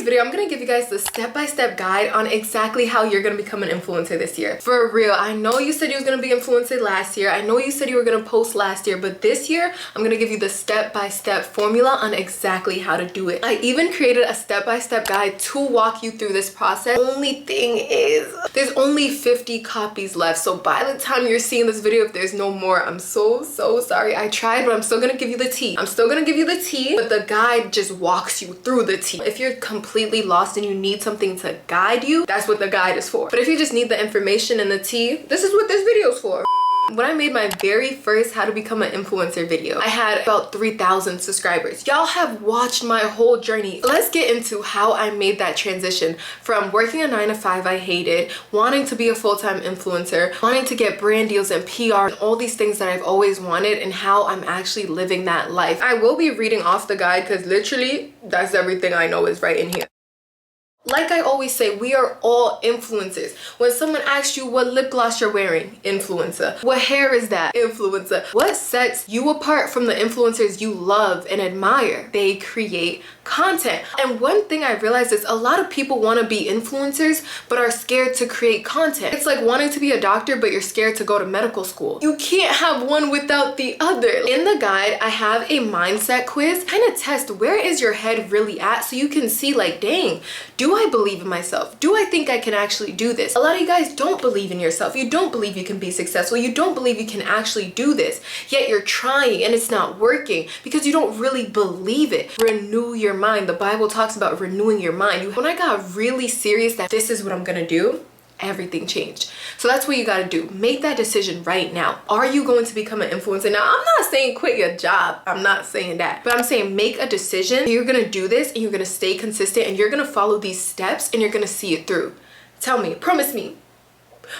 video, I'm gonna give you guys the step-by-step guide on exactly how you're gonna become an influencer this year. For real, I know you said you was gonna be influencer last year. I know you said you were gonna post last year, but this year, I'm gonna give you the step-by-step formula on exactly how to do it. I even created a step-by-step guide to walk you through this process. Only thing is, there's only 50 copies left. So by the time you're seeing this video, if there's no more, I'm so sorry. I tried, but I'm still gonna give you the tea. I'm still gonna give you the tea, but the guide just walks you through the tea. If you're completely lost and you need something to guide you, that's what the guide is for. But if you just need the information and the tea, this is what this video is for. When I made my very first how to become an influencer video, I had about 3,000 subscribers. Y'all have watched my whole journey. Let's get into how I made that transition from working a 9-to-5 I hated, wanting to be a full-time influencer, wanting to get brand deals and PR, and all these things that I've always wanted, and how I'm actually living that life. I will be reading off the guide because literally that's everything I know is right in here. Like I always say, we are all influencers. When someone asks you what lip gloss you're wearing, influencer. What hair is that? Influencer. What sets you apart from the influencers you love and admire? They create content. And one thing I realized is a lot of people want to be influencers but are scared to create content. It's like wanting to be a doctor but you're scared to go to medical school. You can't have one without the other. In the guide, I have a mindset quiz. Kind of test where is your head really at so you can see like, dang, do I believe in myself? Do I think I can actually do this? A lot of you guys don't believe in yourself. You don't believe you can be successful. You don't believe you can actually do this. Yet you're trying and it's not working because you don't really believe it. Renew your mind. The Bible talks about renewing your mind. When I got really serious that this is what I'm gonna do, everything changed. So that's what you got to do. Make that decision right now. Are you going to become an influencer? Now, I'm not saying quit your job. I'm not saying that. But I'm saying make a decision. You're going to do this and you're going to stay consistent and you're going to follow these steps and you're going to see it through. Tell me, promise me.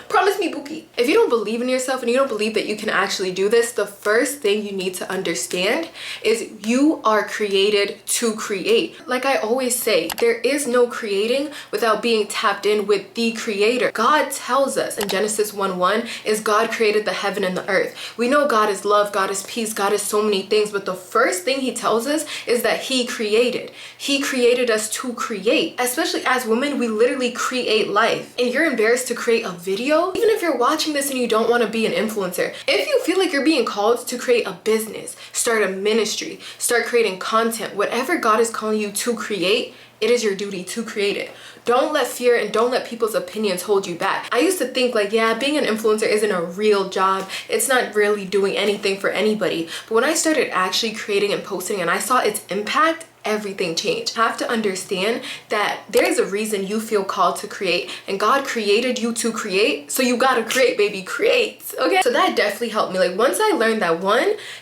Promise me, Bookie. If you don't believe in yourself and you don't believe that you can actually do this, the first thing you need to understand is you are created to create. Like I always say, there is no creating without being tapped in with the creator. God tells us in Genesis 1:1 is God created the heaven and the earth. We know God is love, God is peace, God is so many things, but the first thing he tells us is that he created. He created us to create. Especially as women, we literally create life. And you're embarrassed to create a video, even if you're watching this and you don't want to be an influencer, if you feel like you're being called to create a business, start a ministry, start creating content, whatever God is calling you to create, it is your duty to create it. Don't let fear and don't let people's opinions hold you back. I used to think like, yeah, being an influencer isn't a real job. It's not really doing anything for anybody. But when I started actually creating and posting and I saw its impact, everything changed. You have to understand that there's a reason you feel called to create and God created you to create. So you gotta create, baby, create. Okay? So that definitely helped me. Like once I learned that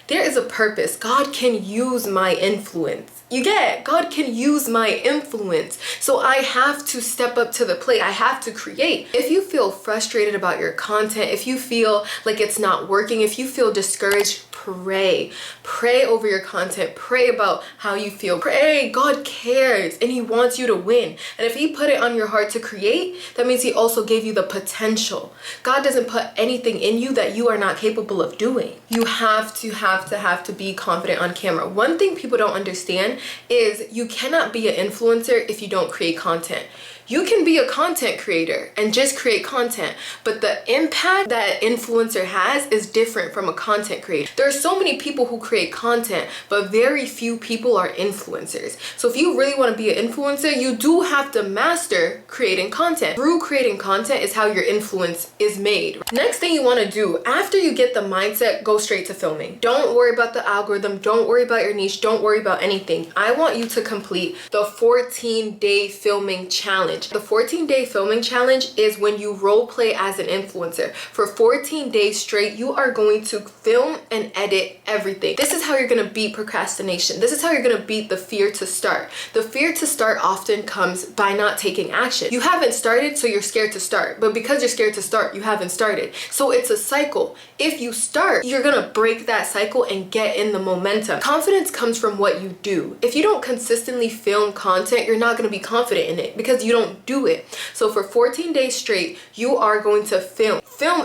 there is a purpose. God can use my influence. You get it? God can use my influence. So I have to step up to the plate. I have to create. If you feel frustrated about your content, if you feel like it's not working, if you feel discouraged, pray. Pray over your content. Pray about how you feel. Pray. God cares and he wants you to win. And if he put it on your heart to create, that means he also gave you the potential. God doesn't put anything in you that you are not capable of doing. You have to be confident on camera. One thing people don't understand is you cannot be an influencer if you don't create content. You can be a content creator and just create content, but the impact that an influencer has is different from a content creator. There are so many people who create content, but very few people are influencers. So if you really want to be an influencer, you do have to master creating content. Through creating content is how your influence is made. Next thing you want to do, after you get the mindset, go straight to filming. Don't worry about the algorithm. Don't worry about your niche. Don't worry about anything. I want you to complete the 14-day filming challenge. The 14-day filming challenge is when you role play as an influencer. For 14 days straight, you are going to film and edit everything. This is how you're going to beat procrastination. This is how you're going to beat the fear to start. The fear to start often comes by not taking action. You haven't started, so you're scared to start. But because you're scared to start, you haven't started. So it's a cycle. If you start, you're going to break that cycle and get in the momentum. Confidence comes from what you do. If you don't consistently film content, you're not going to be confident in it because you don't do it. So for 14 days straight, you are going to film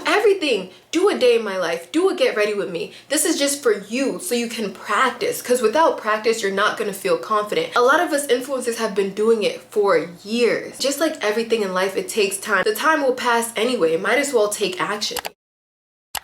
everything. Do a day in my life. Do a get ready with me. This is just for you so you can practice, because without practice, you're not going to feel confident. A lot of us influencers have been doing it for years. Just like everything in life, it takes time. The time will pass anyway. Might as well take action.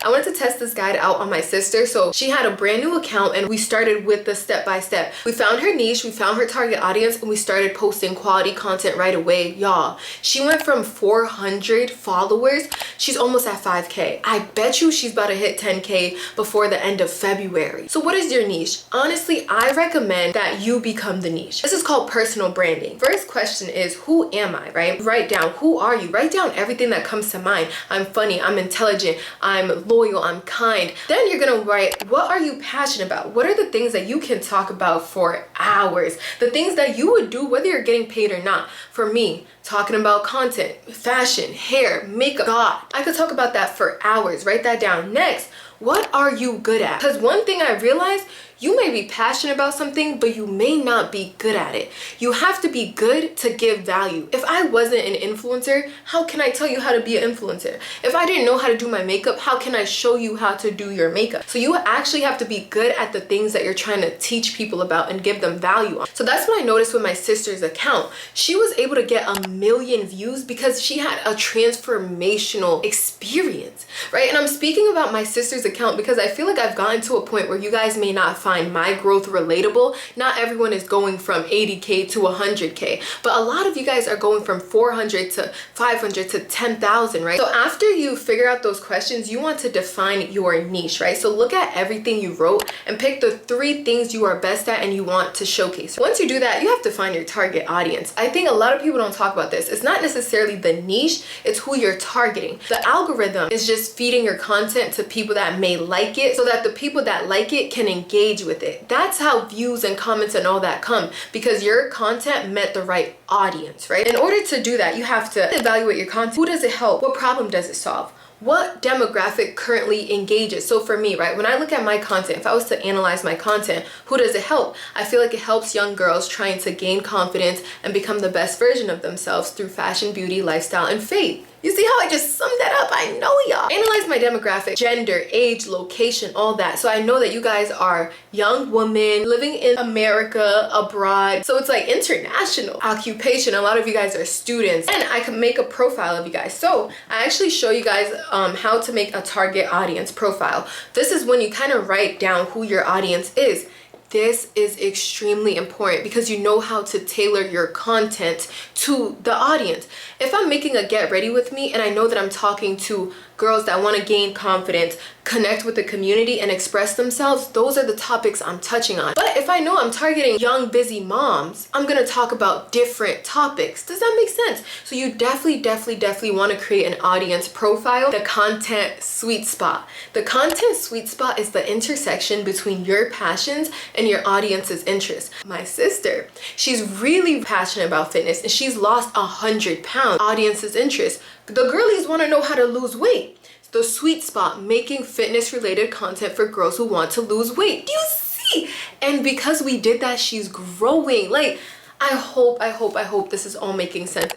I wanted to test this guide out on my sister. So she had a brand new account and we started with the step-by-step. We found her niche, we found her target audience, and we started posting quality content right away. Y'all, she went from 400 followers, she's almost at 5K. I bet you she's about to hit 10K before the end of February. So what is your niche? Honestly, I recommend that you become the niche. This is called personal branding. First question is, who am I, right? Write down, who are you? Write down everything that comes to mind. I'm funny, I'm intelligent, I'm loyal, I'm kind. Then you're gonna write, what are you passionate about? What are the things that you can talk about for hours? The things that you would do whether you're getting paid or not. For me, talking about content, fashion, hair, makeup, God, I could talk about that for hours. Write that down. Next, what are you good at? Because one thing I realized, you may be passionate about something, but you may not be good at it. You have to be good to give value. If I wasn't an influencer, how can I tell you how to be an influencer? If I didn't know how to do my makeup, how can I show you how to do your makeup? So you actually have to be good at the things that you're trying to teach people about and give them value on. So that's what I noticed with my sister's account. She was able to get 1 million views because she had a transformational experience, right? And I'm speaking about my sister's account because I feel like I've gotten to a point where you guys may not find my growth relatable. Not everyone is going from 80K to 100K, but a lot of you guys are going from 400 to 500 to 10,000, right? So after you figure out those questions, you want to define your niche, right? So look at everything you wrote and pick the 3 things you are best at and you want to showcase. Once you do that, you have to find your target audience. I think a lot of people don't talk about this. It's not necessarily the niche, it's who you're targeting. The algorithm is just feeding your content to people that may like it so that the people that like it can engage with it. That's how views and comments and all that come, because your content met the right audience, right? In order to do that, you have to evaluate your content. Who does it help? What problem does it solve? What demographic currently engages? So for me, right, when I look at my content, if I was to analyze my content, who does it help? I feel like it helps young girls trying to gain confidence and become the best version of themselves through fashion, beauty, lifestyle, and faith. You see how I just summed that up? I know y'all. Analyze my demographic, gender, age, location, all that. So I know that you guys are young women living in America, abroad. So it's like international. Occupation, a lot of you guys are students. And I can make a profile of you guys. So I actually show you guys how to make a target audience profile. This is when you kind of write down who your audience is. This is extremely important because you know how to tailor your content to the audience. If I'm making a get ready with me and I know that I'm talking to girls that want to gain confidence, connect with the community, and express themselves, those are the topics I'm touching on. But if I know I'm targeting young, busy moms, I'm going to talk about different topics. Does that make sense? So you definitely want to create an audience profile, the content sweet spot. The content sweet spot is the intersection between your passions and your audience's interests. My sister, she's really passionate about fitness and she's lost 100 pounds. Audience's interest. The girlies want to know how to lose weight. The sweet spot, making fitness related content for girls who want to lose weight. Do you see? And because we did that, she's growing. Like, I hope this is all making sense.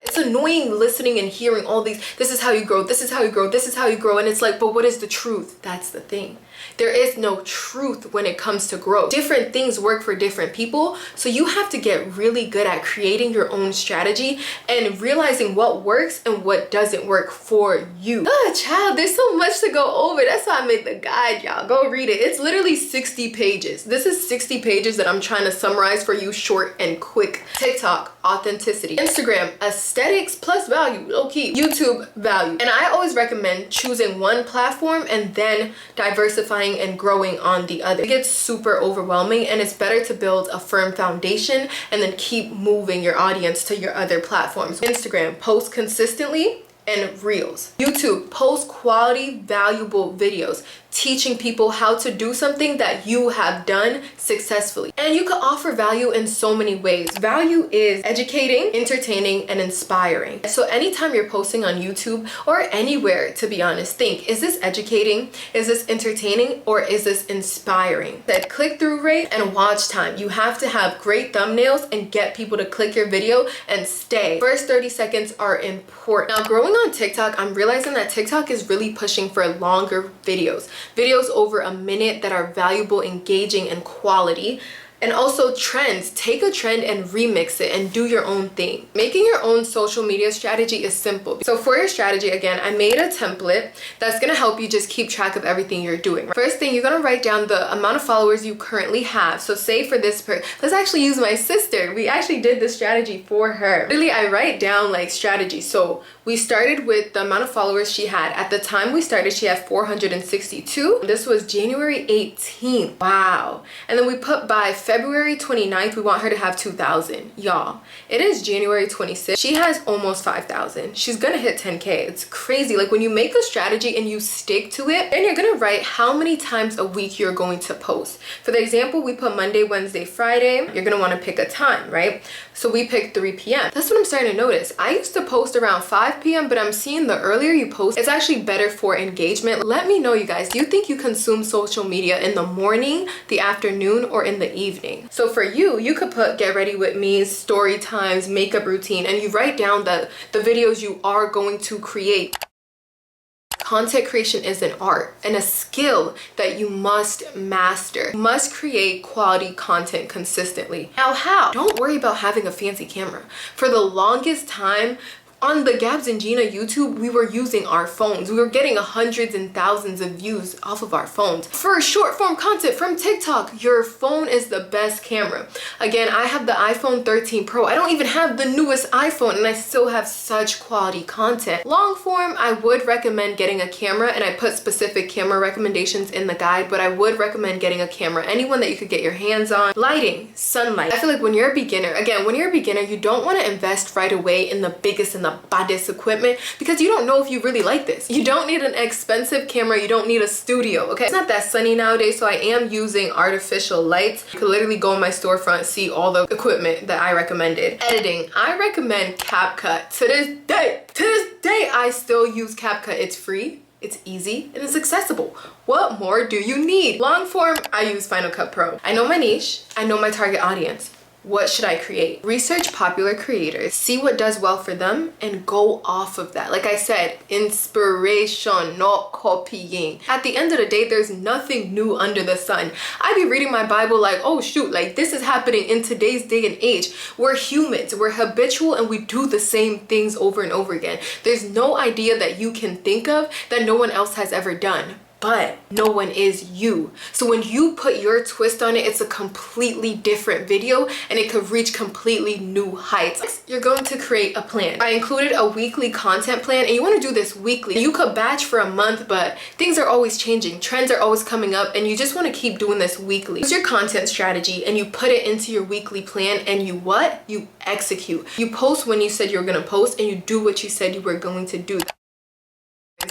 It's annoying listening and hearing all these, this is how you grow, this is how you grow, this is how you grow. And it's like, but what is the truth? That's the thing. There is no truth when it comes to growth. Different things work for different people. So you have to get really good at creating your own strategy and realizing what works and what doesn't work for you. Child, there's so much to go over. That's why I made the guide, y'all. Go read it. It's literally 60 pages. This is 60 pages that I'm trying to summarize for you, short and quick. TikTok, authenticity. Instagram, aesthetics plus value, low key. YouTube, value. And I always recommend choosing one platform and then diversifying and growing on the other. It gets super overwhelming and it's better to build a firm foundation and then keep moving your audience to your other platforms. Instagram, post consistently and reels. YouTube, post quality, valuable videos, teaching people how to do something that you have done successfully. And you can offer value in so many ways. Value is educating, entertaining, and inspiring. So anytime you're posting on YouTube or anywhere, to be honest, think, is this educating? Is this entertaining? Or is this inspiring? That click-through rate and watch time. You have to have great thumbnails and get people to click your video and stay. First 30 seconds are important. Now, growing on TikTok, I'm realizing that TikTok is really pushing for longer videos. videos over a minute that are valuable, engaging, and quality. And also trends. Take a trend and remix it and do your own thing. Making your own social media strategy is simple. So for your strategy, again, I made a template that's gonna help you just keep track of everything you're doing. First thing, you're gonna write down the amount of followers you currently have. So say for this let's actually use my sister. We actually did this strategy for her. Really, I write down like strategy. So we started with the amount of followers she had. At the time we started, she had 462. This was January 18th. Wow. And then we put by February 29th, we want her to have 2,000. Y'all, it is January 26th. She has almost 5,000. She's gonna hit 10K. It's crazy. Like when you make a strategy and you stick to it, then you're gonna write how many times a week you're going to post. For the example, we put Monday, Wednesday, Friday. You're gonna wanna pick a time, right? So we picked 3 p.m. That's what I'm starting to notice. I used to post around 5 p.m., but I'm seeing the earlier you post, it's actually better for engagement. Let me know, you guys, do you think you consume social media in the morning, the afternoon, or in the evening? So for you, you could put get ready with me, story times, makeup routine, and you write down the videos you are going to create. Content creation is an art and a skill that you must master. You must create quality content consistently. Now, how? Don't worry about having a fancy camera. For the longest time, on the Gabs and Gina YouTube, we were using our phones. We were getting hundreds and thousands of views off of our phones. For short form content from TikTok, your phone is the best camera. Again, I have the iPhone 13 Pro. I don't even have the newest iPhone and I still have such quality content. Long form, I would recommend getting a camera, and I put specific camera recommendations in the guide, but I would recommend getting a camera, anyone that you could get your hands on. Lighting, sunlight. I feel like when you're a beginner, you don't want to invest right away in the biggest and the baddest equipment because you don't know if you really like this. You don't need an expensive camera. You don't need a studio, okay? It's not that sunny nowadays, so I am using artificial lights. You can literally go on my storefront, see all the equipment that I recommended. Editing, I recommend CapCut. To this day, I still use CapCut. It's free, it's easy, and it's accessible. What more do you need? Long form, I use Final Cut Pro. I know my niche, I know my target audience. What should I create? Research popular creators, see what does well for them, and go off of that. Like I said, inspiration, not copying. At the end of the day, there's nothing new under the sun. I be reading my Bible like, oh shoot, like this is happening in today's day and age. We're humans, we're habitual, and we do the same things over and over again. There's no idea that you can think of that no one else has ever done. But no one is you. So when you put your twist on it, it's a completely different video and it could reach completely new heights. You're going to create a plan. I included a weekly content plan, and you want to do this weekly. You could batch for a month, but things are always changing. Trends are always coming up, and you just want to keep doing this weekly. Use your content strategy and you put it into your weekly plan, and you what? You execute. You post when you said you were going to post, and you do what you said you were going to do.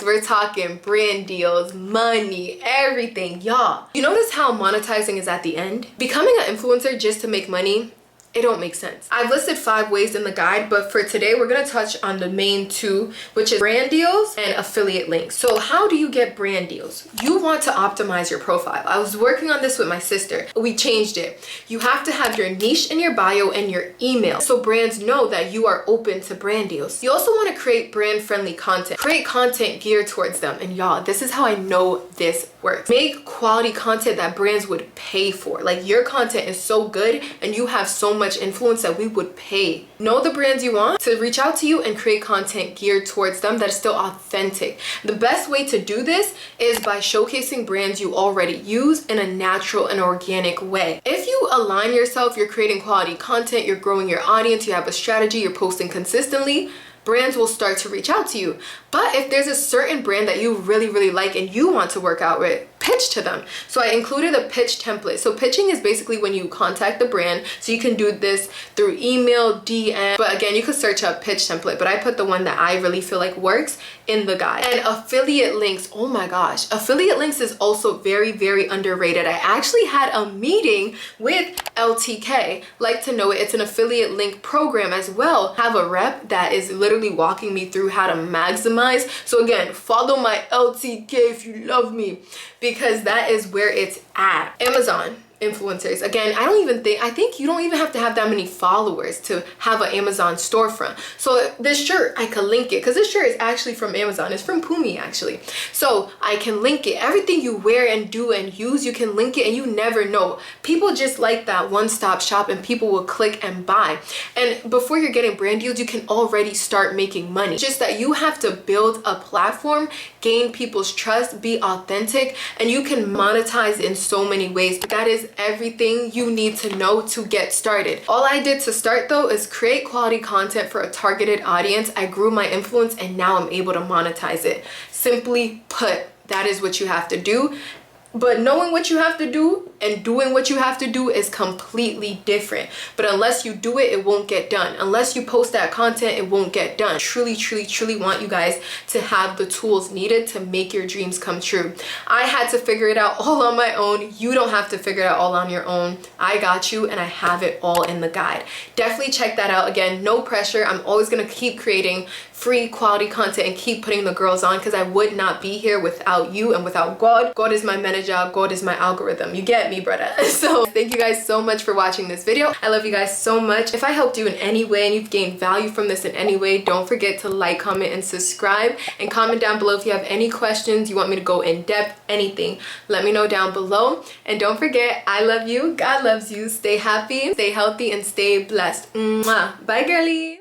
We're talking brand deals, money, everything, y'all. You notice how monetizing is at the end? Becoming an influencer just to make money, it don't make sense. I've listed 5 ways in the guide, but for today, we're gonna touch on the main 2, which is brand deals and affiliate links. So how do you get brand deals? You want to optimize your profile. I was working on this with my sister. We changed it. You have to have your niche in your bio and your email, so brands know that you are open to brand deals. You also wanna create brand-friendly content. Create content geared towards them. And y'all, this is how I know this works. Make quality content that brands would pay for. Like your content is so good and you have so much influence that we would pay. Know the brands you want to reach out to you and create content geared towards them that is still authentic. The best way to do this is by showcasing brands you already use in a natural and organic way. If you align yourself, you're creating quality content, you're growing your audience, you have a strategy, you're posting consistently, brands will start to reach out to you. But if there's a certain brand that you really like and you want to work out with, pitch to them. So I included a pitch template. So pitching is basically when you contact the brand. So you can do this through email, DM, but again, you could search up pitch template, but I put the one that I really feel like works in the guide. And affiliate links, oh my gosh, affiliate links is also very underrated. I actually had a meeting with LTK, like to know it. It's an affiliate link program as well. Have a rep that is literally walking me through how to maximize. So again, follow my LTK if you love me, because that is where it's at. Amazon influencers. Again, I think you don't even have to have that many followers to have an Amazon storefront. So this shirt, I could link it, because this shirt is actually from Amazon. It's from Pumi actually. So I can link it. Everything you wear and do and use, you can link it, and you never know. People just like that one-stop shop, and people will click and buy. And before you're getting brand deals, you can already start making money. It's just that you have to build a platform, gain people's trust, be authentic, and you can monetize in so many ways. That is everything you need to know to get started. All I did to start though is create quality content for a targeted audience. I grew my influence, and now I'm able to monetize it. Simply put, that is what you have to do. But knowing what you have to do and doing what you have to do is completely different. But unless you do it, it won't get done. Unless you post that content, it won't get done. Truly, truly, truly want you guys to have the tools needed to make your dreams come true. I had to figure it out all on my own. You don't have to figure it out all on your own. I got you, and I have it all in the guide. Definitely check that out. Again, no pressure. I'm always going to keep creating free quality content and keep putting the girls on, because I would not be here without you and without God. God is my manager. God is my algorithm. You get me, brother. So thank you guys so much for watching this video. I love you guys so much. If I helped you in any way and you've gained value from this in any way, don't forget to like, comment, and subscribe, and comment down below if you have any questions, you want me to go in depth, anything. Let me know down below. And don't forget, I love you. God loves you. Stay happy, stay healthy, and stay blessed. Mwah. Bye, girlie.